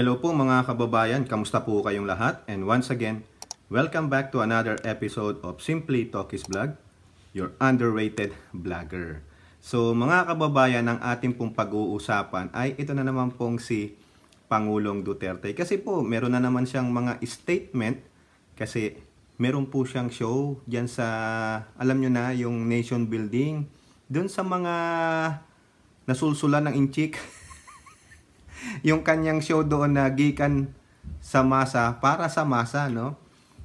Hello po mga kababayan, kamusta po kayong lahat? And once again, welcome back to another episode of Simply Talkies Vlog, your underrated vlogger. So mga kababayan, ang ating pong pag-uusapan ay ito na naman pong si Pangulong Duterte. Kasi po, meron na naman siyang mga statement kasi meron po siyang show dyan sa, alam nyo na, yung nation building. Doon sa mga nasulsulan ng inchik. Yung kanyang show doon na gikan sa masa para sa masa, no?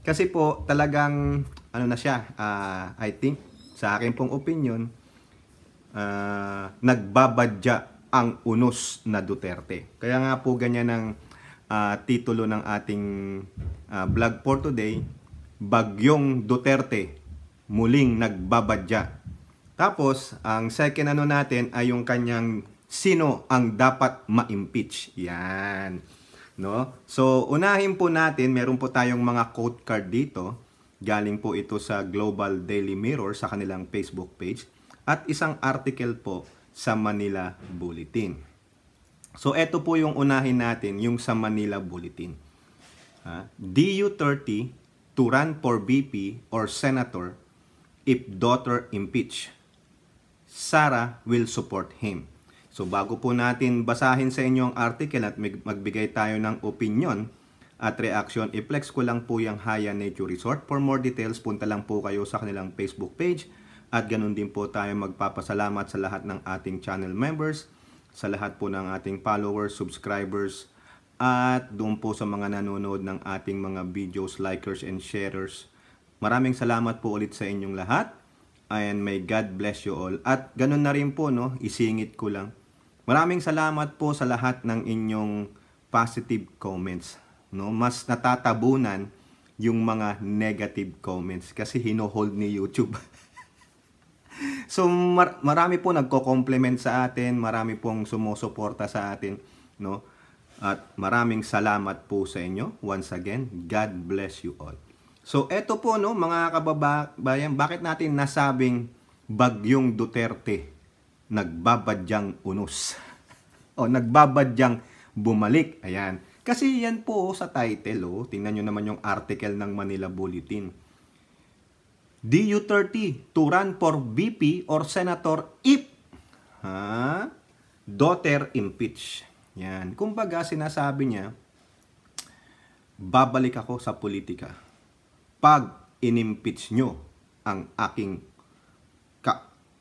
Kasi po talagang ano na siya, I think sa akin pong opinion, nagbabadya ang unos na Duterte. Kaya nga po ganyan ang titulo ng ating vlog for today, Bagyong Duterte muling nagbabadya. Tapos ang second ano natin ay yung kanyang sino ang dapat ma-impeach. Yan. No? So, unahin po natin, meron po tayong mga quote card dito. Galing po ito sa Global Daily Mirror sa kanilang Facebook page. At isang article po sa Manila Bulletin. So, ito po yung unahin natin, yung sa Manila Bulletin. DU30 to run for VP or Senator if daughter impeach. Sara will support him. So bago po natin basahin sa inyo ang article at magbigay tayo ng opinion at reaction, i-flex ko lang po yung Haya Nature Resort. For more details, punta lang po kayo sa kanilang Facebook page at ganun din po tayo magpapasalamat sa lahat ng ating channel members, sa lahat po ng ating followers, subscribers, at doon po sa mga nanonood ng ating mga videos, likers, and sharers. Maraming salamat po ulit sa inyong lahat and may God bless you all. At ganun na rin po, no, isingit ko lang. Maraming salamat po sa lahat ng inyong positive comments. No? Mas natatabunan yung mga negative comments kasi hino-hold ni YouTube. So marami po nagko-compliment sa atin, marami pong sumusuporta sa atin, no? At maraming salamat po sa inyo. Once again, God bless you all. So eto po, no, mga kababayan, bakit natin nasabing Bagyong Duterte nagbabadyang unos o nagbabadyang bumalik? Ayan. Kasi yan po sa title, oh. Tingnan nyo naman yung article ng Manila Bulletin. DU30 to run for VP or Senator if daughter impeach. Yan. Kumbaga sinasabi niya, babalik ako sa politika pag inimpeach nyo ang aking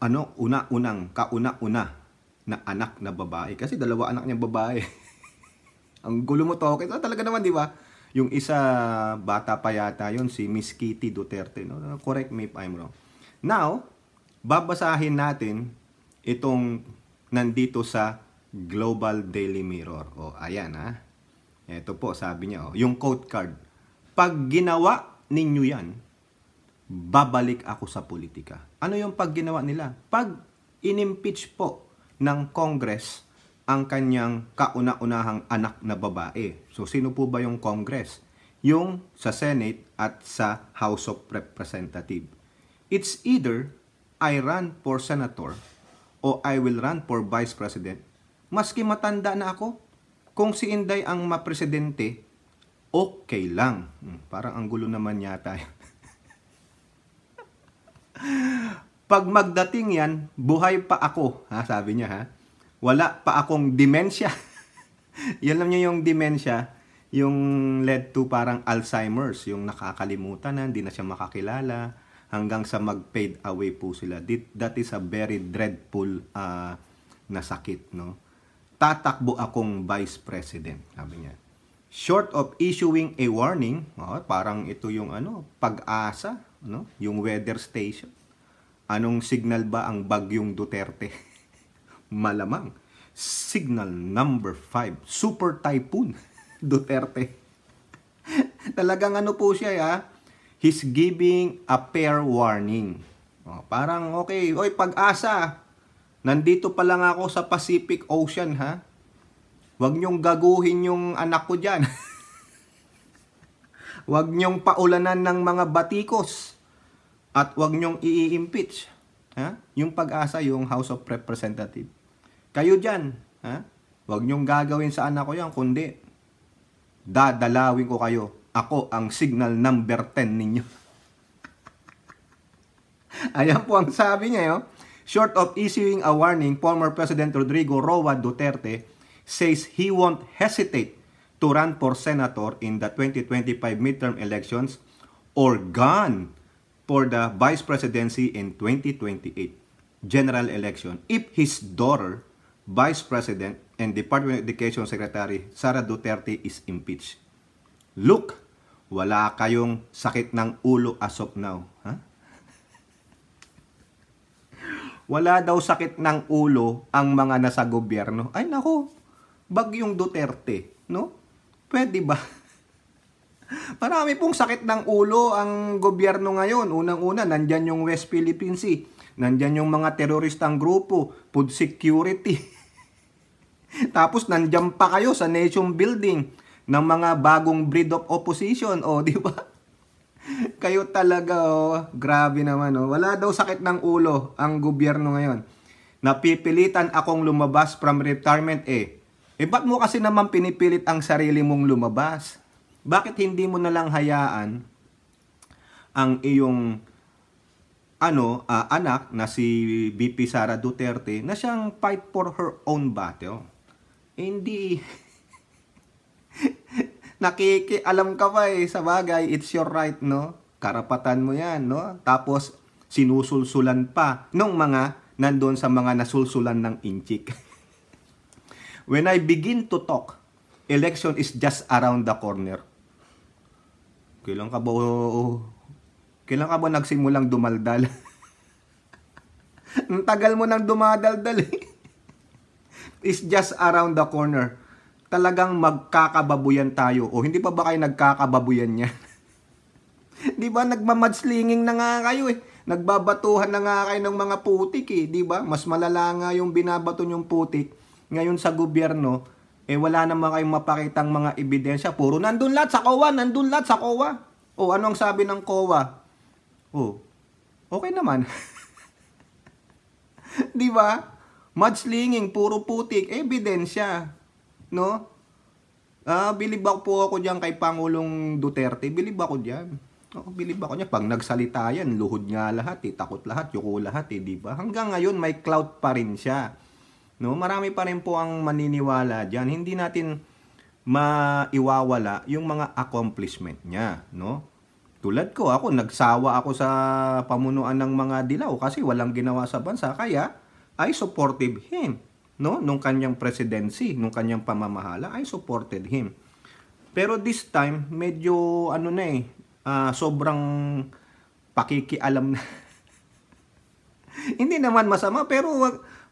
kauna-una na anak na babae. Kasi dalawa anak niya babae. Ang gulo mo to. Ito talaga naman, di ba? Yung isa, bata pa yata yun, si Miss Kitty Duterte. No? Correct me if I'm wrong. Now, babasahin natin itong nandito sa Global Daily Mirror. O, ayan ha. Ito po, sabi niya. Yung quote card. Pag ginawa ninyo yan, babalik ako sa politika. Ano yung pag ginawa nila? Pag inimpeach po ng Congress ang kanyang kauna-unahang anak na babae. So, sino po ba yung Congress? Yung sa Senate at sa House of Representatives. It's either I run for Senator o I will run for Vice President. Maski matanda na ako, kung si Inday ang mapresidente, okay lang. Parang ang gulo naman yata. Pag magdating yan, buhay pa ako, sabi niya ha. Wala pa akong demensya. Yan lang niya yung demensya, yung led to parang Alzheimer's, yung nakakalimutan na, hindi na siya makakilala, hanggang sa mag-fade away po sila. That is a very dreadful na sakit, no? Tatakbo akong Vice President, sabi niya. Short of issuing a warning, parang ito yung pag-asa, no? Yung weather station. Anong signal ba ang Bagyong Duterte? Malamang. Signal number 5. Super Typhoon Duterte. Talagang po siya, he's giving a fair warning. Parang okay, oy pag-asa. Nandito pa lang ako sa Pacific Ocean, ha? Huwag niyong gaguhin yung anak ko dyan. Huwag niyong paulanan ng mga batikos. At huwag niyong i-impeach. Yung pag-asa, yung House of Representatives. Kayo dyan, huwag niyong gagawin sa anak ko yan, kundi dadalawin ko kayo. Ako ang signal number 10 ninyo. Ayan po ang sabi niya. Short of issuing a warning, former President Rodrigo Roa Duterte says he won't hesitate to run for senator in the 2025 midterm elections or gun for the vice presidency in 2028 general election if his daughter, Vice President and Department of Education Secretary Sara Duterte is impeached. Look, wala kayong sakit ng ulo as of now. Ha? Wala daw sakit ng ulo ang mga nasa gobyerno. Ay nako, bagyong Duterte, no? Pwede ba? Marami pong sakit ng ulo ang gobyerno ngayon. Unang-una, nandyan yung West Philippine Sea. Nandyan yung mga teroristang grupo, food security. Tapos nandyan pa kayo sa nation building ng mga bagong breed of opposition. O, di ba? Kayo talaga, grabe naman. Wala daw sakit ng ulo ang gobyerno ngayon. Napipilitan akong lumabas from retirement ba't mo kasi naman pinipilit ang sarili mong lumabas? Bakit hindi mo na lang hayaan ang iyong anak na si VP Sara Duterte na siyang fight for her own battle? Hindi. Nakikialam ka pa sa bagay, it's your right, no? Karapatan mo yan, no? Tapos, sinusulsulan pa nung mga nandun sa mga nasulsulan ng inchik. When I begin to talk, election is just around the corner. Kailan ka ba nagsimulang dumaldal? Ang tagal mo nang dumadaldal It's just around the corner. Talagang magkakababuyan tayo. O hindi pa ba kayo nagkakababuyan niya? Di ba nagmamadslinging na nga kayo Nagbabatuhan na nga kayo ng mga putik di ba? Mas malala nga yung binabato yung putik. Ngayon sa gobyerno, wala naman kayong mapakitang mga ebidensya. Puro nandun lahat sa COA, nandun lahat sa COA. O ano ang sabi ng COA? Okay naman. Di ba? Mudslinging, puro putik, ebidensya. No? Bilib ako diyan kay Pangulong Duterte. Bilib ako diyan. Bilib ako niya. Pag nagsalita yan, luhod nga lahat takot lahat, yuko lahat di ba? Hanggang ngayon may clout pa rin siya. No, marami pa rin po ang maniniwala diyan. Hindi natin maiwawala yung mga accomplishment niya, no? Tulad ko, nagsawa ako sa pamunuan ng mga dilaw kasi walang ginawa sa bansa, kaya I supported him, no? Nung kanyang presidency, nung kanyang pamamahala, I supported him. Pero this time, medyo sobrang pakikialam na. Hindi naman masama, pero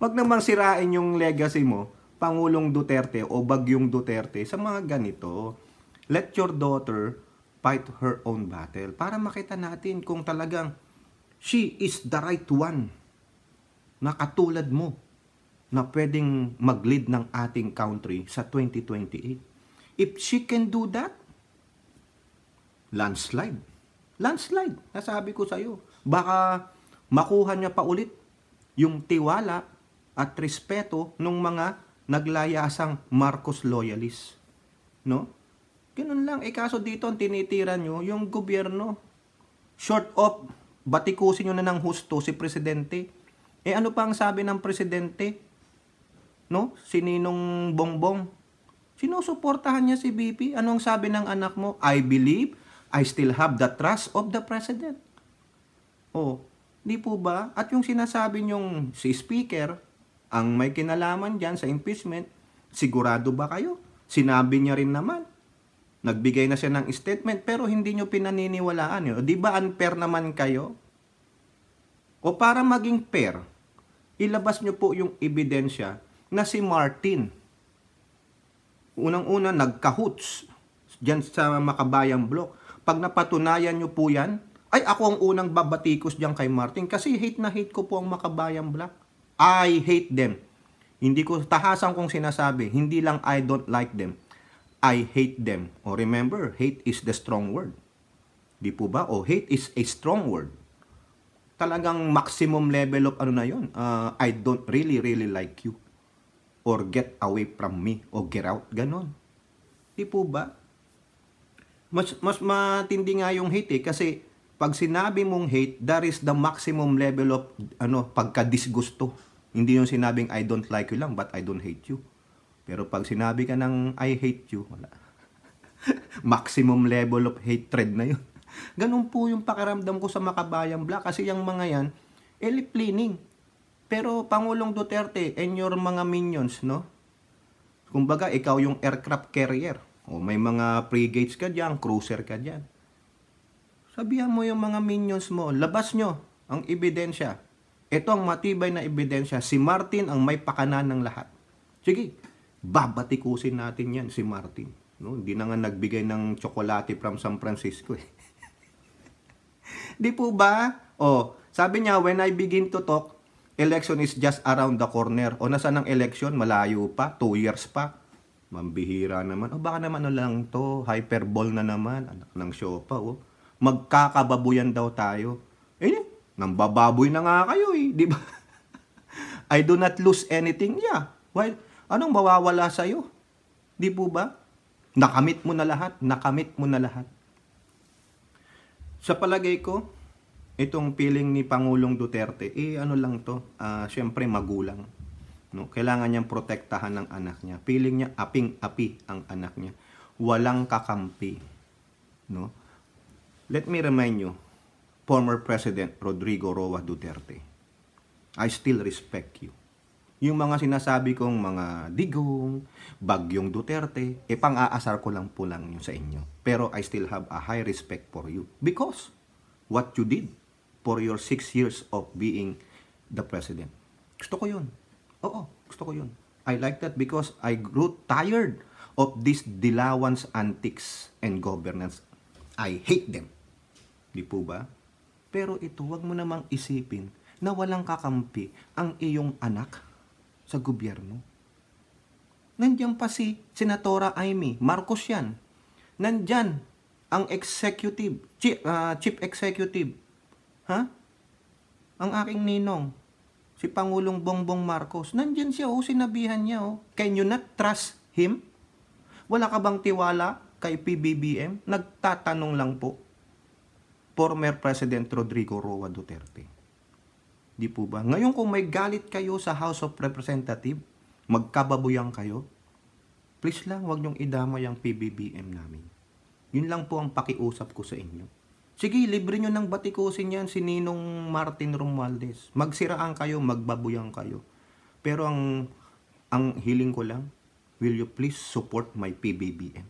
wag namang sirain yung legacy mo, Pangulong Duterte o Bagyong Duterte sa mga ganito. Let your daughter fight her own battle para makita natin kung talagang she is the right one na katulad mo na pwedeng mag-lead ng ating country sa 2028. If she can do that, landslide. Landslide, nasabi ko sa iyo. Baka makuha niya pa ulit yung tiwala at respeto ng mga naglayasang Marcos loyalists. No? Ganun lang. Kaso dito ang tinitira nyo yung gobyerno. Short of batikusin nyo na ng husto si Presidente. Ano pa ang sabi ng Presidente? No? Si Ninong Bongbong. Sinusuportahan niya si BP. Anong sabi ng anak mo? I believe I still have the trust of the President. Di po ba? At yung sinasabi nyong si Speaker, ang may kinalaman dyan sa impeachment, sigurado ba kayo? Sinabi niya rin naman. Nagbigay na siya ng statement pero hindi nyo pinaniniwalaan. Di ba unfair naman kayo? O para maging fair, ilabas nyo po yung ebidensya na si Martin, unang-una nagkahoots dyan sa Makabayang Block. Pag napatunayan nyo po yan, ay ako ang unang babatikos dyan kay Martin kasi hate na hate ko po ang Makabayang Block. I hate them. Hindi ko tahasan kong sinasabi, hindi lang I don't like them. I hate them. O remember, hate is the strong word. Di po ba? O hate is a strong word. Talagang maximum level of yun. I don't really like you. Or get away from me. O get out. Ganon. Di po ba? Mas matindi nga yung hate kasi pag sinabi mong hate, that is the maximum level of pagka-disgusto. Hindi yung sinabing I don't like you lang but I don't hate you. Pero pag sinabi ka ng I hate you, wala. Maximum level of hatred na yun. Ganun po yung pakiramdam ko sa Makabayan Black kasi yung mga yan, lip-leaning. Pero Pangulong Duterte and your mga minions, no? Kumbaga, ikaw yung aircraft carrier. O may mga frigates ka dyan, cruiser ka dyan. Sabihan mo yung mga minions mo, labas nyo ang ebidensya. Ito ang matibay na ebidensya. Si Martin ang may pakanan ng lahat. Sige, babatikusin natin yan si Martin. No? Hindi na nga nagbigay ng tsokolate from San Francisco eh. Di po ba? O, sabi niya, when I begin to talk, election is just around the corner. O, nasaan ang election? Malayo pa, 2 years pa. Mambihira naman. O, baka naman lang to, hyperbole na naman. Anak ng show pa, o. Magkakababuyan daw tayo. Nang bababoy na nga kayo eh, di ba? I do not lose anything. Yeah. Why? Anong mawawala sa'yo? Di po ba? Nakamit mo na lahat. Nakamit mo na lahat. Sa palagay ko, itong feeling ni Pangulong Duterte, ano lang to, syempre magulang. No? Kailangan niyang protektahan ng anak niya. Feeling niya, aping-api ang anak niya. Walang kakampi. No? Let me remind you, former President Rodrigo Roa Duterte, I still respect you. Yung mga sinasabi kong mga digong, bagyong Duterte, pang-aasar ko lang po lang yun sa inyo. Pero I still have a high respect for you. Because what you did for your 6 years of being the president. Gusto ko yun. Oo, gusto ko yun. I like that because I grew tired of these Dilawans antics and governance. I hate them. Di po ba? Pero ito, wag mo namang isipin na walang kakampi ang iyong anak sa gobyerno. Nandiyan pa si Senatora Amy Marcos yan. Nandyan ang executive, chief executive. Ha? Ang aking ninong, si Pangulong Bongbong Marcos. Nandyan siya, sinabihan niya. Can you not trust him? Wala ka bang tiwala kay PBBM? Nagtatanong lang po. Former President Rodrigo Roa Duterte. Di po ba? Ngayon kung may galit kayo sa House of Representatives, magkababuyan kayo, please lang, wag niyong idamay ang PBBM namin. Yun lang po ang pakiusap ko sa inyo. Sige, libre nyo ng batikusin yan si Ninong Martin Romualdez. Magsiraan kayo, magbabuyan kayo. Pero ang hiling ko lang, will you please support my PBBM?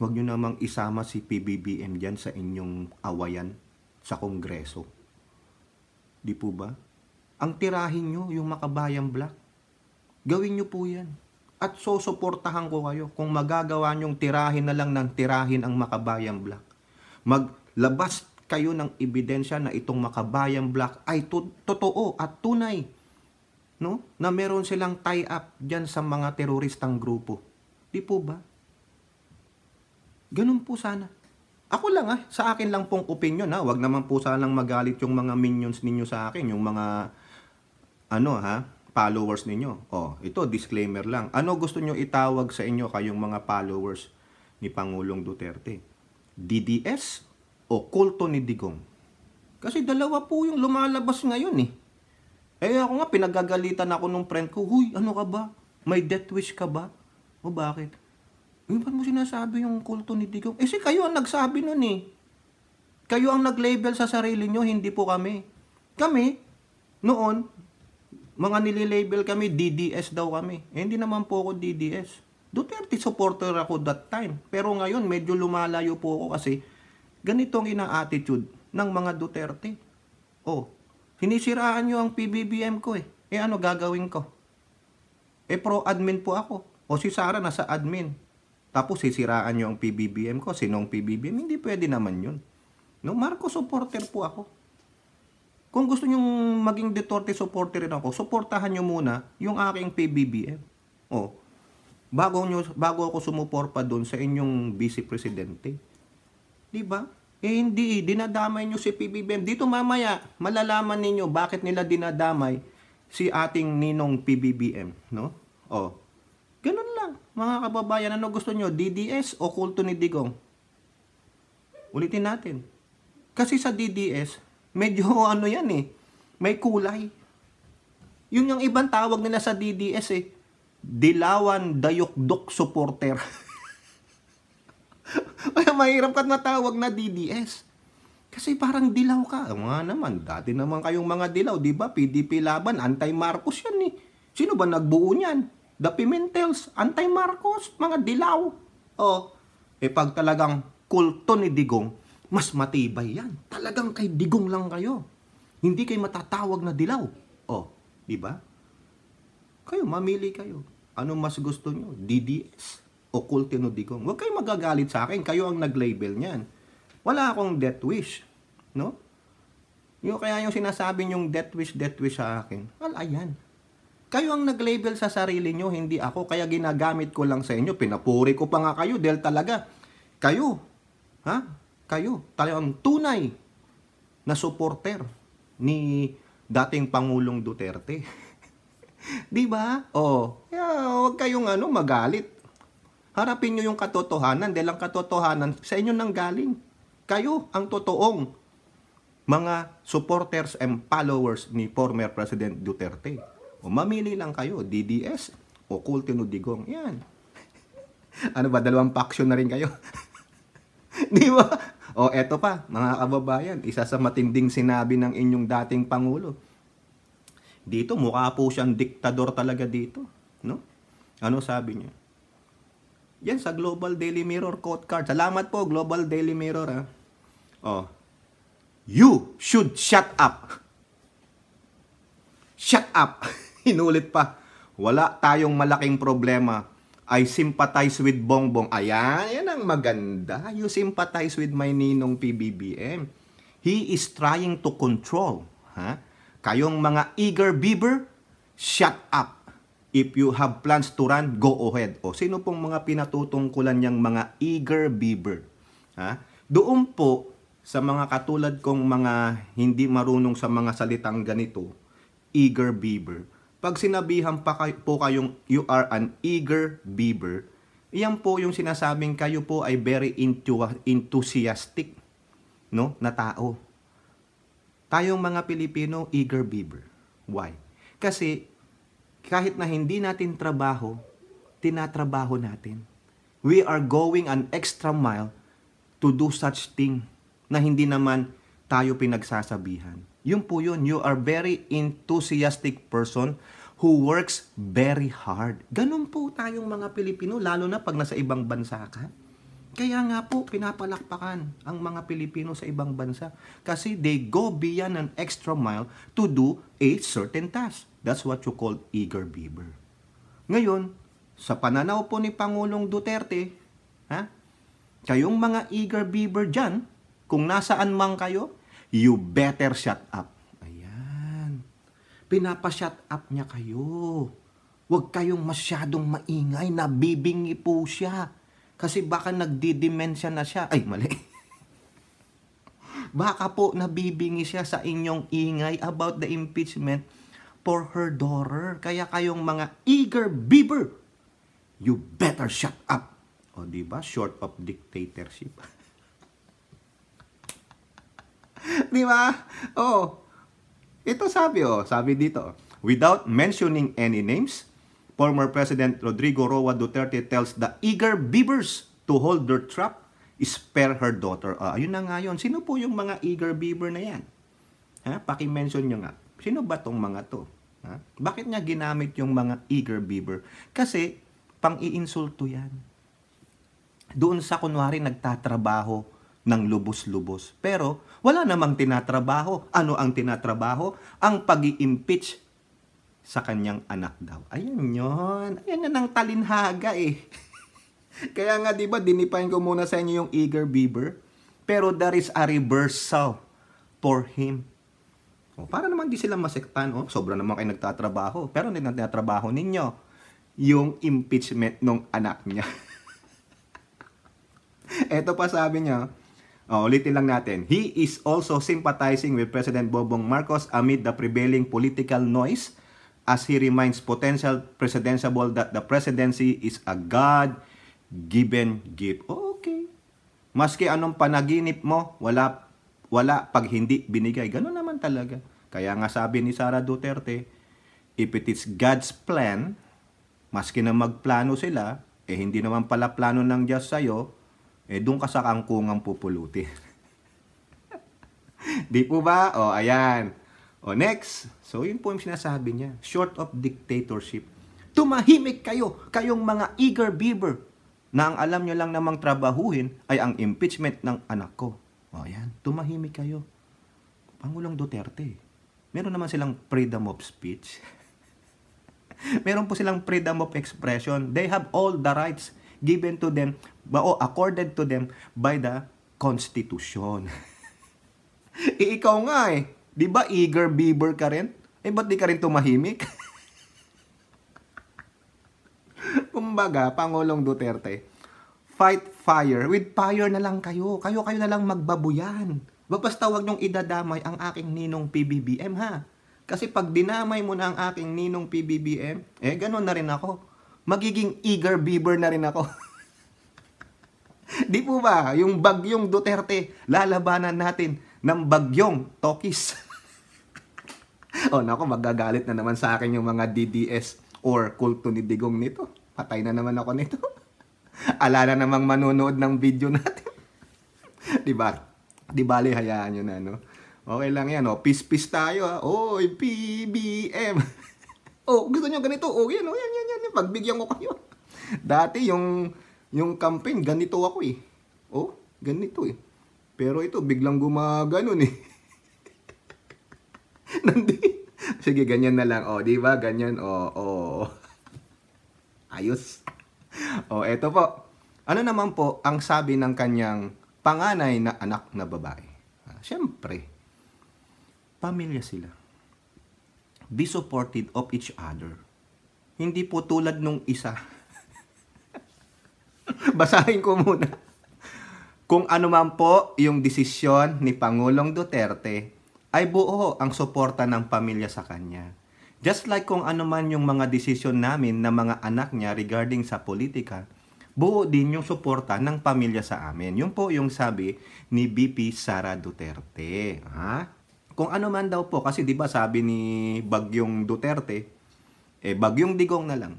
Huwag nyo namang isama si PBBM dyan sa inyong awayan sa Kongreso. Di po ba? Ang tirahin nyo, yung Makabayan Black, gawin nyo po yan. At susuportahan ko kayo kung magagawa nyong tirahin na lang ng tirahin ang Makabayan Black. Maglabas kayo ng ebidensya na itong Makabayan Black ay totoo at tunay. No? Na meron silang tie-up dyan sa mga teroristang grupo. Di po ba? Ganun po sana. Ako lang sa akin lang pong opinion Wag naman po sanang magalit yung mga minions ninyo sa akin, yung mga followers ninyo. Ito disclaimer lang. Ano gusto nyo itawag sa inyo kayong mga followers ni Pangulong Duterte? DDS o kulto ni Digong? Kasi dalawa po yung lumalabas ngayon ako nga pinagagalitan ako nung friend ko, "Huy, ano ka ba? May death wish ka ba?" O bakit? Ba't mo sinasabi yung kulto ni Digong? Kayo ang nagsabi nun Kayo ang nag-label sa sarili nyo, hindi po kami. Kami, noon, mga nililabel kami, DDS daw kami. Hindi naman po ako DDS. Duterte supporter ako that time. Pero ngayon, medyo lumalayo po ako kasi ganito ang ina-attitude ng mga Duterte. Sinisiraan nyo ang PBBM ko ano gagawin ko? Pro-admin po ako. Si Sara nasa admin. Tapos sisiraan nyo ang PBBM ko. Sinong PBBM? Hindi pwede naman yun. No, Marcos supporter po ako. Kung gusto nyo maging Duterte supporter rin ako, suportahan nyo muna yung aking PBBM. Bago ako sumuporpa doon sa inyong vice presidente. Diba? Hindi. Dinadamay nyo si PBBM. Dito mamaya, malalaman ninyo bakit nila dinadamay si ating ninong PBBM. No? Ganun lang. Mga kababayan, ano gusto nyo? DDS o kulto ni Digong? Ulitin natin. Kasi sa DDS, medyo ano yan eh, may kulay. Yun yung ibang tawag nila sa DDS eh. Dilawan Dayukdok Supporter. Kaya mahirap ka matawag na DDS. Kasi parang dilaw ka. Mga naman, dati naman kayong mga dilaw, di ba? PDP laban, anti-Marcos yan eh. Sino ba nagbuo niyan? The Pimentels, anti-Marcos, mga dilaw. Pag talagang kulto ni Digong, mas matibay yan. Talagang kay Digong lang kayo. Hindi kayo matatawag na dilaw. Di ba? Kayo, mamili kayo. Ano mas gusto nyo? DDS o kulto ni Digong? Huwag kayo magagalit sa akin. Kayo ang nag-label niyan. Wala akong death wish. No? Kaya yung sinasabi nyong death wish sa akin, wala yan. Kayo ang nag-label sa sarili nyo, hindi ako. Kaya ginagamit ko lang sa inyo. Pinapuri ko pa nga kayo dahil talaga, kayo, kayo, talagang tunay na supporter ni dating Pangulong Duterte. Di ba? Huwag kayong magalit. Harapin nyo yung katotohanan dahil ang katotohanan sa inyo nang galing. Kayo ang totoong mga supporters and followers ni former President Duterte. Mamili lang kayo, DDS o kulto ni Digong. Yan. Ano ba, dalawang faction na rin kayo? Di ba? Eto pa, mga kababayan, isa sa matinding sinabi ng inyong dating Pangulo. Dito, mukha po siyang diktador talaga dito. No? Ano sabi niya? Yan sa Global Daily Mirror quote card. Salamat po, Global Daily Mirror. You should shut up. Shut up. Inulit pa. Wala tayong malaking problema. I sympathize with Bongbong. Ayan, yan ang maganda. You sympathize with my ninong PBBM. He is trying to control. Kayong mga eager beaver, shut up. If you have plans to run, go ahead. Sino pong mga pinatutungkulan niyang mga eager beaver? Doon po, sa mga katulad kong mga hindi marunong sa mga salitang ganito, eager beaver, pag sinabihan po kayong you are an eager beaver, iyan po yung sinasabing kayo po ay very enthusiastic, no, na tao. Tayong mga Pilipino, eager beaver. Why? Kasi kahit na hindi natin trabaho, tinatrabaho natin. We are going an extra mile to do such thing na hindi naman tayo pinagsasabihan. Yun po yun. You are very enthusiastic person who works very hard. Ganun po tayong mga Pilipino, lalo na pag nasa ibang bansa ka. Kaya nga po, pinapalakpakan ang mga Pilipino sa ibang bansa kasi they go beyond an extra mile to do a certain task. That's what you call eager beaver. Ngayon, sa pananaw po ni Pangulong Duterte, kayong mga eager beaver dyan, kung nasaan man kayo, you better shut up. Ayan. Pinapa-shut up niya kayo. Huwag kayong masyadong maingay, nabibingi po siya. Kasi baka nagdidimensya na siya. Ay, mali. Baka po nabibingi siya sa inyong ingay about the impeachment for her daughter. Kaya kayong mga eager beaver, you better shut up. Diba? Short of dictatorship. Diba? Ito sabi dito, without mentioning any names, former President Rodrigo Roa Duterte tells the eager beavers to hold their trap, spare her daughter. Ayun na nga yun. Sino po yung mga eager beaver na yan? Paki-mention nyo nga. Sino ba tong mga to? Bakit niya ginamit yung mga eager beaver? Kasi, pang-iinsulto yan. Doon sa kunwari nagtatrabaho ng lubos-lubos. Pero, wala namang tinatrabaho. Ano ang tinatrabaho? Ang pag-i-impeach sa kanyang anak daw. Ayan yun. Ayan yan ang talinhaga eh. Kaya nga diba, dinipain ko muna sa inyo yung eager beaver. Pero there is a reversal for him. Para naman di sila masektan. Sobra naman kayo nagtatrabaho. Pero hindi nagtatrabaho ninyo yung impeachment ng anak niya. Eto pa sabi niya, ulitin lang natin. He is also sympathizing with President Bongbong Marcos amid the prevailing political noise as he reminds potential presidential that the presidency is a God-given gift. Okay. Maski anong panaginip mo, wala pag hindi binigay. Ganun naman talaga. Kaya nga sabi ni Sara Duterte, if it is God's plan, maski na magplano sila, hindi naman pala plano ng Diyos sa'yo, doon ka sa kangkungang pupulutin. Di po ba? O, ayan. O, next. So, yun po yung sinasabi niya. Short of dictatorship. Tumahimik kayo, kayong mga eager beaver, na ang alam nyo lang namang trabahuhin ay ang impeachment ng anak ko. O, ayan. Tumahimik kayo. Pangulong Duterte. Meron naman silang freedom of speech. Meron po silang freedom of expression. They have all the rights given to them, accorded to them by the Constitution. Ikaw nga di ba eager beaver ka rin? Ba't di ka rin tumahimik? Kumbaga, Pangulong Duterte, fight fire with fire na lang kayo. Kayo na lang magbabuyan. Basta wag niyong idadamay ang aking ninong PBBM, ha? Kasi pag dinamay mo na ang aking ninong PBBM, ganun na rin ako. Magiging eager beaver na rin ako. Di po ba? Yung bagyong Duterte, lalabanan natin ng bagyong Tokis. Nako, magagalit na naman sa akin yung mga DDS or kulto ni Digong nito. Patay na naman ako nito. Ala na namang manonood ng video natin. Di ba? Di bali, hayaan nyo na, no? Okay lang yan, Peace tayo, ha? Oy, PBM. Gusto nyo ganito? Yan. Pagbigyan ko kayo. Dati, yung campaign, ganito ako, ganito, Pero ito, biglang gumaganon, Sige, ganyan na lang. Di ba? Ganyan, Ayos. Eto po. Ano naman po ang sabi ng kanyang panganay na anak na babae? Siyempre, pamilya sila. Be supportive of each other. Hindi po tulad nung isa. Basahin ko muna. Kung ano man po yung desisyon ni Pangulong Duterte, ay buo ang suporta ng pamilya sa kanya. Just like kung ano man yung mga desisyon namin na mga anak niya regarding sa politika, buo din yung suporta ng pamilya sa amin. Yun po yung sabi ni BP Sara Duterte. Kung ano man daw po, kasi di ba sabi ni Bagyong Duterte, Bagyong Digong na lang.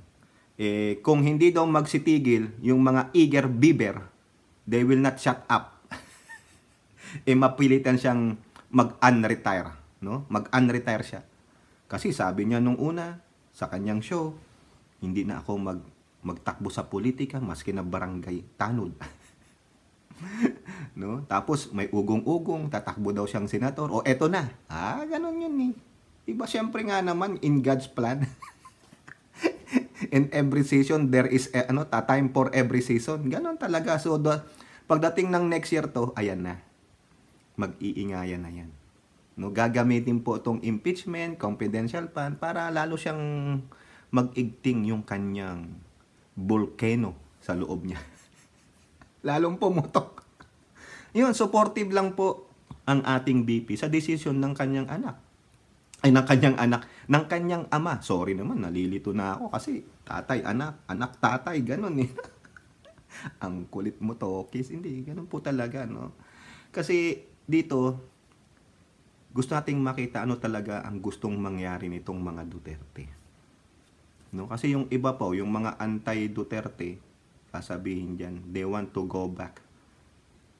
Kung hindi daw magsitigil yung mga eager beaver, they will not shut up. Mapilitan siyang mag-unretire, no? Mag-unretire siya. Kasi sabi niya nung una sa kanyang show, hindi na ako magtakbo sa politika maski na barangay tanod. No? Tapos may ugong-ugong, tatakbo daw siyang senator. Eto na. Ganun yun Diba syempre nga naman in God's plan. In every season there is a time for every season. Ganon talaga. So pagdating ng next year to, ayan na. Mag-iingayan na yan. No, gagamitin po itong impeachment, confidential fund para lalo siyang mag-igting yung kanyang volcano sa loob niya. Lalong pumutok. Yun, supportive lang po ang ating BP sa desisyon ng kanyang anak. Ng kanyang ama. Sorry naman, nalilito na ako kasi tatay, anak, tatay, ganun Ang kulit mo, Tokis. Hindi, ganun po talaga, no? Kasi dito, gusto nating makita ano talaga ang gustong mangyari nitong mga Duterte. No? Kasi yung iba po, yung mga anti-Duterte, sasabihin dyan, they want to go back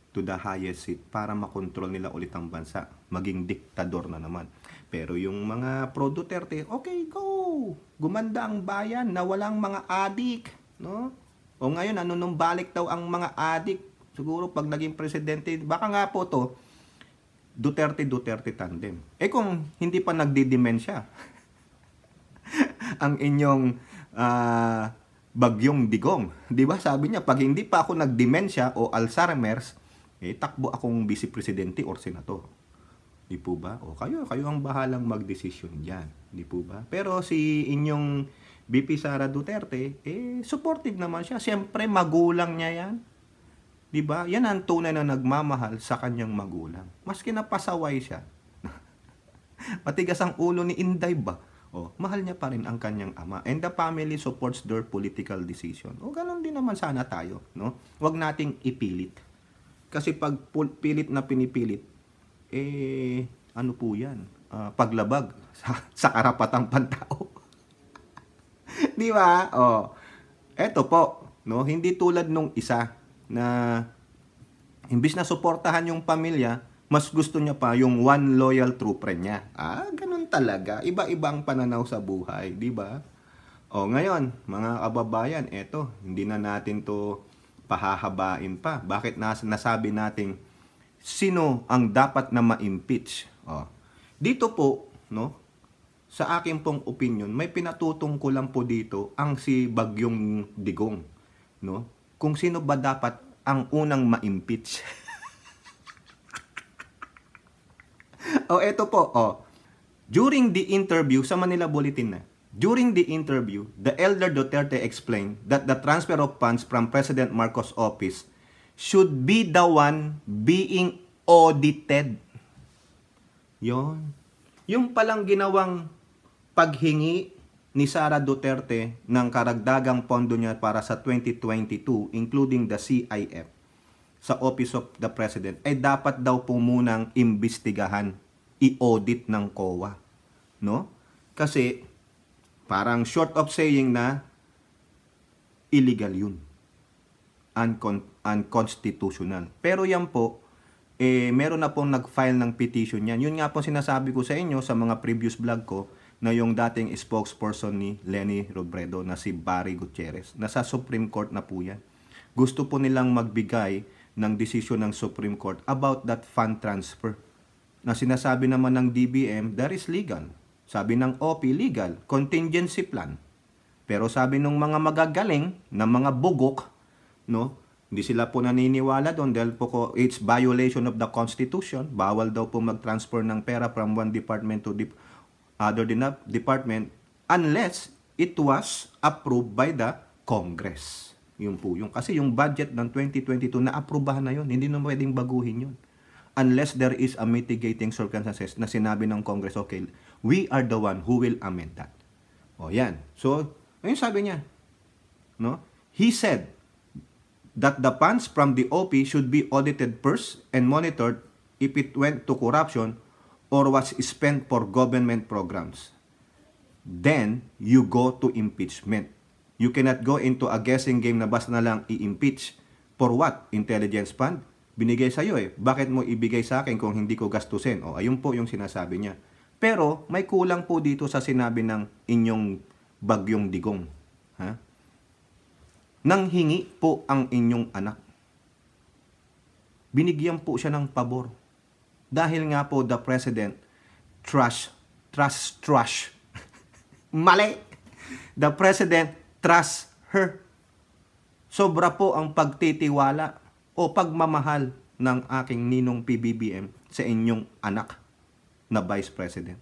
to the highest seat para makontrol nila ulit ang bansa. Maging diktador na naman. Pero yung mga pro-Duterte, okay, go! Gumanda ang bayan na walang mga adik. No? O ngayon, nung balik daw ang mga adik, siguro pag naging presidente, baka nga po to, Duterte tandem. Kung hindi pa nagdidimensya ang inyong Bagyong Digong, di ba sabi niya, pag hindi pa ako nagdimensya o Alzheimer's, takbo akong vice presidente or senator. Di po ba? Kayo ang bahalang magdesisyon diyan, di po ba? Pero si inyong BP Sara Duterte, supportive naman siya. Siyempre magulang niya yan. Diba? Yan ang tunay na nagmamahal sa kanyang magulang. Maski napasaway siya. Matigas ang ulo ni Inday ba? mahal niya pa rin ang kanyang ama. And the family supports their political decision. Ganun din naman sana tayo, no? Huwag nating ipilit. Kasi pag pilit na pinipilit, ano po yan? Paglabag sa karapatang pantao. Di ba? Eto po, no? Hindi tulad nung isa na imbis na suportahan yung pamilya, mas gusto niya pa yung one loyal true friend niya. Ganun talaga. Iba-iba ang pananaw sa buhay, di ba? Ngayon, mga kababayan, eto, hindi na natin to pahahabain pa. Bakit nasabi natin sino ang dapat na ma-impeach? Dito po, no, sa akin pong opinion, may pinatutungkulan po dito ang si Bagyong Digong, no? Kung sino ba dapat ang unang ma-impeach. Eto po, during the interview sa Manila Bulletin na, during the interview, the elder Duterte explained that the transfer of funds from President Marcos' office should be the one being audited. Yon. Yung palang ginawang paghingi ni Sara Duterte ng karagdagang pondo niya para sa 2022, including the CIF, sa Office of the President, ay dapat daw po munang imbestigahan, i-audit ng COA. No? Kasi, parang short of saying na illegal yun. Unconstitutional. Pero yan po, meron na pong nag-file ng petition yan. Yun nga po sinasabi ko sa inyo sa mga previous vlog ko na yung dating spokesperson ni Leni Robredo na si Barry Gutierrez. Nasa Supreme Court na po yan. Gusto po nilang magbigay ng desisyon ng Supreme Court about that fund transfer. Na sinasabi naman ng DBM, that is legal. Sabi ng OP, legal. Contingency plan. Pero sabi ng mga magagaling, na mga bugok, no, hindi sila po naniniwala doon dahil po it's violation of the Constitution. Bawal daw po mag-transfer ng pera from one department to the other department unless it was approved by the Congress. Yun po yung kasi yung budget ng 2022 na-aprobahan na yun. Hindi na pwedeng baguhin yun. Unless there is a mitigating circumstances na sinabi ng Congress, okay, we are the one who will amend that. Yan. So, ayun sabi niya. No? He said that the funds from the OP should be audited first and monitored if it went to corruption or was spent for government programs. Then, you go to impeachment. You cannot go into a guessing game na basta na lang i-impeach. For what? Intelligence fund? Binigay sa'yo Bakit mo ibigay sa akin kung hindi ko gastusin? Ayun po yung sinasabi niya. Pero, may kulang po dito sa sinabi ng inyong Bagyong Digong. Nang hingi po ang inyong anak. Binigyan po siya ng pabor. Dahil nga po the President trash. Mali! The President trust her. Sobra po ang pagtitiwala o pagmamahal ng aking ninong PBBM sa inyong anak na Vice President.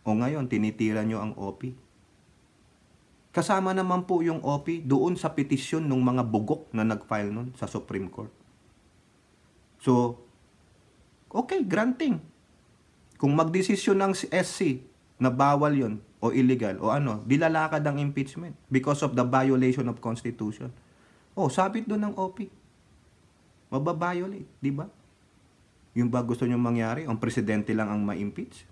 Ngayon, tinitira nyo ang OP. Kasama naman po yung OP doon sa petisyon ng mga bugok na nag-file nun sa Supreme Court. So, okay, granting. Kung magdesisyon ng SC na bawal yon o illegal o dilalakad ang impeachment because of the violation of Constitution. Sabit doon ng OP. Mababiolate, di ba? Yung ba gusto nyo mangyari? Ang presidente lang ang ma-impeach?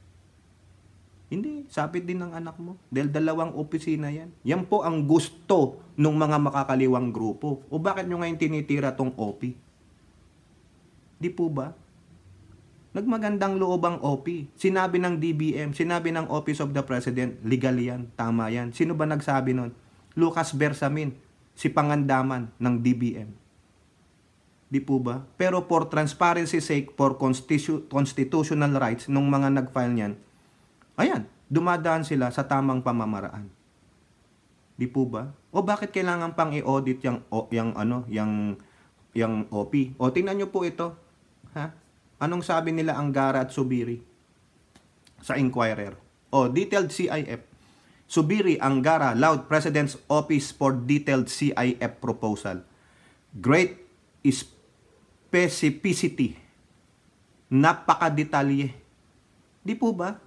Hindi, sabit din ng anak mo. Dahil dalawang opisina yan. Yan po ang gusto ng mga makakaliwang grupo. Bakit nyo ngayon tinitira tong OP? Di po ba? Nagmagandang loob ang OP. Sinabi ng DBM, sinabi ng Office of the President, legal yan, tama yan. Sino ba nagsabi nun? Lucas Bersamin, si Pangandaman ng DBM. Di po ba? Pero for transparency sake, for constitutional rights nung mga nag-file niyan, ayan, dumadaan sila sa tamang pamamaraan. Di po ba? Bakit kailangan pang i-audit yung OP? Tingnan nyo po ito. Anong sabi nila Angara at Subiri sa Inquirer? Detailed CIF. Subiri, Angara, Loud President's Office for detailed CIF proposal. Great specificity. Napakadetalye. Di po ba?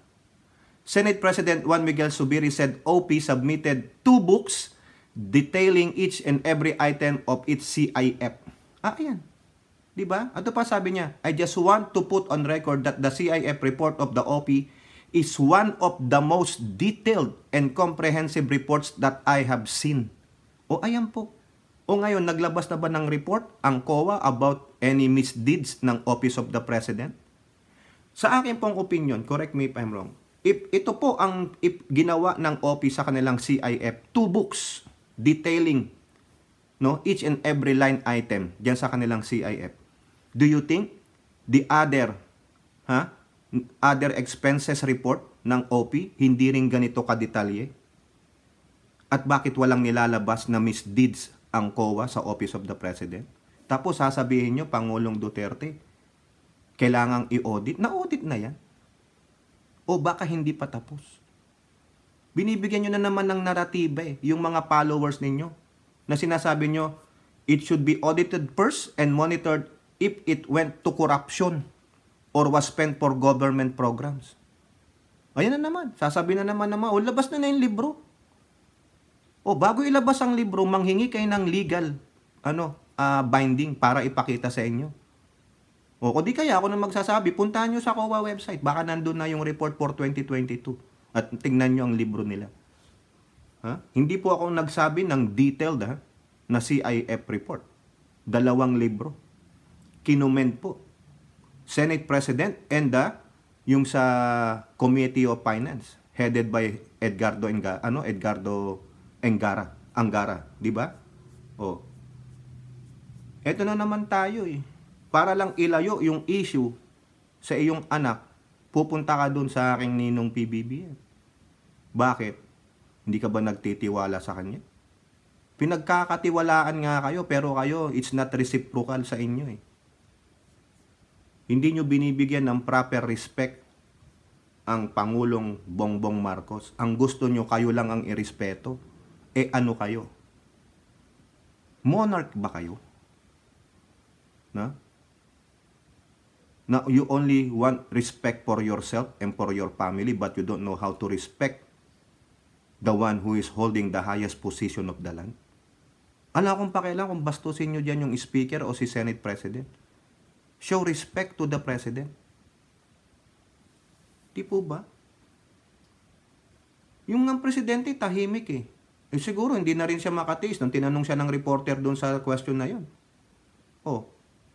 Senate President Juan Miguel Zubiri said OP submitted 2 books detailing each and every item of its CIF. Ayan. Diba? Ito pa sabi niya, I just want to put on record that the CIF report of the OP is one of the most detailed and comprehensive reports that I have seen. O ayan po. O ngayon, naglabas na ba ng report ang COA about any misdeeds ng Office of the President? Sa akin pong opinion, correct me if I'm wrong, if ginawa ng OP sa kanilang CIF, 2 books detailing each and every line item diyan sa kanilang CIF. Do you think the other expenses report ng OP hindi rin ganito kadetalye? At bakit walang nilalabas na misdeeds ang COA sa Office of the President? Tapos sasabihin nyo, Pangulong Duterte, kailangang i-audit. Na-audit na yan. O baka hindi pa tapos. Binibigyan nyo na naman ng naratiba yung mga followers ninyo na sinasabi nyo, it should be audited first and monitored if it went to corruption or was spent for government programs. Ayan na naman. Sasabihin na naman labas na yung libro. O bago ilabas ang libro, manghingi kayo ng legal binding para ipakita sa inyo. O di kaya ako na magsasabi, puntahan nyo sa COA website. Baka nandun na yung report for 2022. At tingnan nyo ang libro nila. Hindi po ako nagsabi ng detailed na CIF report. 2 libro. Kinument po. Senate President and yung sa Committee of Finance headed by Edgardo Angara, di ba? O. Eto na naman tayo Para lang ilayo yung issue sa iyong anak, pupunta ka dun sa aking ninong PBBM. Bakit? Hindi ka ba nagtitiwala sa kanya? Pinagkakatiwalaan nga kayo, pero kayo, it's not reciprocal sa inyo Hindi nyo binibigyan ng proper respect ang Pangulong Bongbong Marcos. Ang gusto nyo, kayo lang ang irespeto. Ano kayo? Monarch ba kayo? Now, you only want respect for yourself and for your family, but you don't know how to respect the one who is holding the highest position of the land. Ala akong pakialam kung bastusin nyo dyan yung speaker o si Senate President. Show respect to the President. Di po ba? Yung ng Presidente, tahimik siguro, hindi na rin siya makatiis nung tinanong siya ng reporter doon sa question na yun.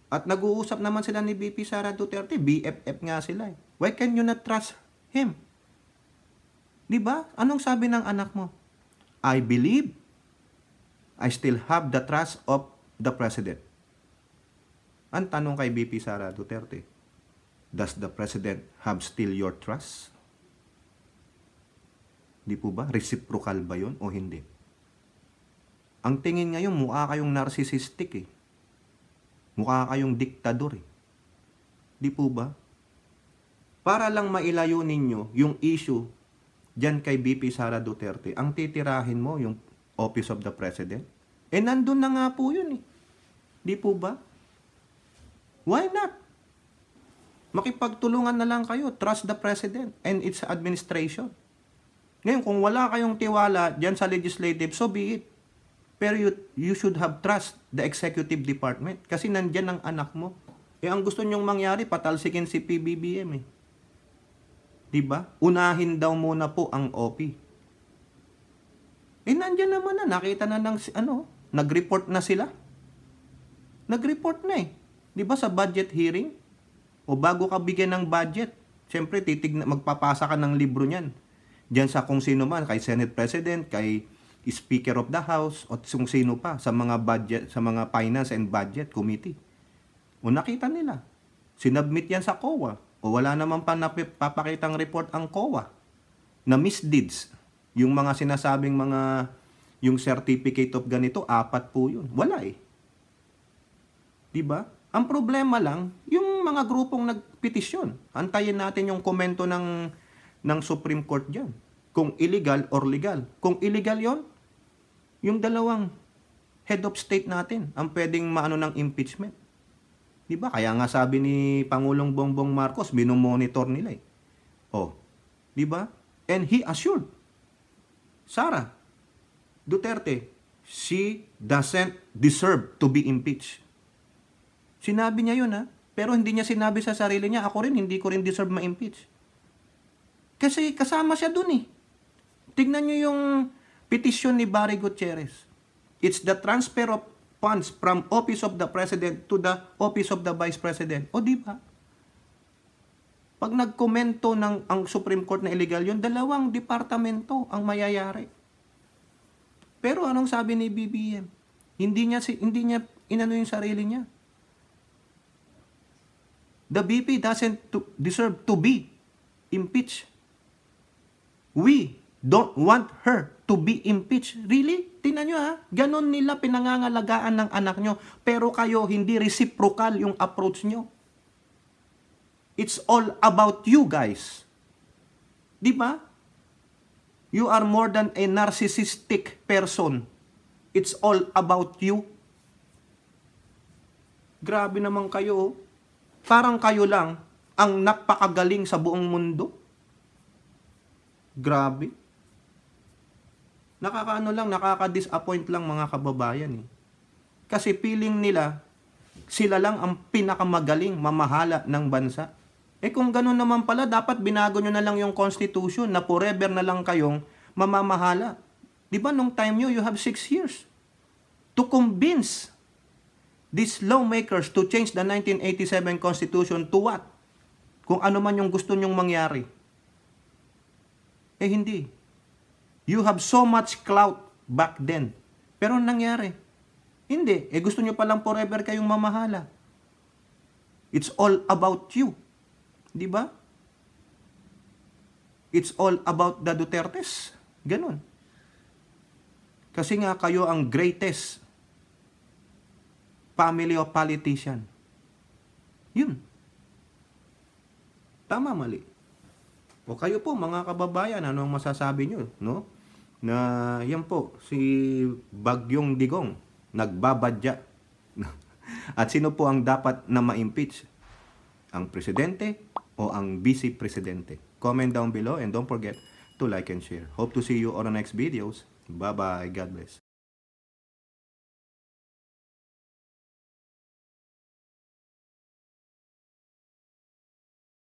At nag-uusap naman sila ni VP Sara Duterte. BFF nga sila Why can you not trust him? Diba? Anong sabi ng anak mo? I believe I still have the trust of the President. Ang tanong kay VP Sara Duterte, does the President have still your trust? Di po ba? Reciprocal ba yun o hindi? Ang tingin ngayon, mukha kayong narcissistic Mukha kayong diktador Di po ba? Para lang mailayo ninyo yung issue dyan kay VP Sara Duterte, ang titirahin mo yung Office of the President. Nandun na nga po yun Di po ba? Why not? Makipagtulungan na lang kayo. Trust the President and its administration. Ngayon, kung wala kayong tiwala dyan sa legislative, so be it. Pero you should have trust the executive department kasi nandyan ang anak mo. Ang gusto nyong mangyari, patalsikin si PBBM Diba? Unahin daw muna po ang OP. Nandyan naman na. Nakita na ng nag-report na sila. Nag-report na Diba sa budget hearing? O bago ka bigyan ng budget, siyempre magpapasa ka ng libro niyan. Diyan sa kung sino man, kay Senate President, kay Speaker of the House, o kung sino pa sa mga budget, sa mga Finance and Budget Committee. O nakita nila. Sinubmit yan sa COA. O wala naman pa napapakitang report ang COA na misdeeds. Yung mga sinasabing yung certificate of ganito, 4 po yun. Wala Diba? Ang problema lang, yung mga grupong nagpetisyon. Antayin natin yung komento ng Supreme Court dyan. Kung illegal or legal. Kung illegal yon, yung 2 head of state natin ang pwedeng maano ng impeachment. Diba? Kaya nga sabi ni Pangulong Bongbong Marcos, binomonitor nila diba? And he assured Sara Duterte, she doesn't deserve to be impeached. Sinabi niya yun, ha? Pero hindi niya sinabi sa sarili niya, ako rin, hindi ko rin deserve ma-impeach. Kasi kasama siya dun, eh. Tignan niyo yung petition ni Barry Gutierrez. It's the transfer of funds from Office of the President to the Office of the Vice President. O di ba? Pag nagkomento ng ang Supreme Court na illegal yun, dalawang departamento ang mayayari. Pero anong sabi ni BBM? Hindi niya inano yung sarili niya. The BP doesn't deserve to be impeached. We don't want her to be impeached. Really? Tingnan nyo, ha? Ganon nila pinangangalagaan ng anak nyo. Pero kayo, hindi reciprocal yung approach nyo. It's all about you guys. Di ba? You are more than a narcissistic person. It's all about you. Grabe naman kayo. Parang kayo lang ang napakagaling sa buong mundo. Grabe. Nakaka-disappoint lang mga kababayan, eh. Kasi feeling nila, sila lang ang pinakamagaling mamahala ng bansa. Eh kung gano'n naman pala, dapat binago nyo na lang yung constitution na forever na lang kayong mamamahala. Di ba nung time nyo, you have 6 years to convince these lawmakers to change the 1987 constitution to what? Kung ano man yung gusto nyong mangyari. Eh hindi. You have so much clout back then. Pero nangyari? Hindi. Eh gusto nyo palang forever kayong mamahala. It's all about you. Di ba? It's all about the Dutertes. Ganun. Kasi nga kayo ang greatest family of politician. Yun. Tama, mali. O kayo po, mga kababayan, ano ang masasabi nyo? No? Na yan po, si Bagyong Digong, nagbabadya. At sino po ang dapat na ma-impeach? Ang presidente o ang vice presidente? Comment down below and don't forget to like and share. Hope to see you on the next videos. Bye-bye. God bless.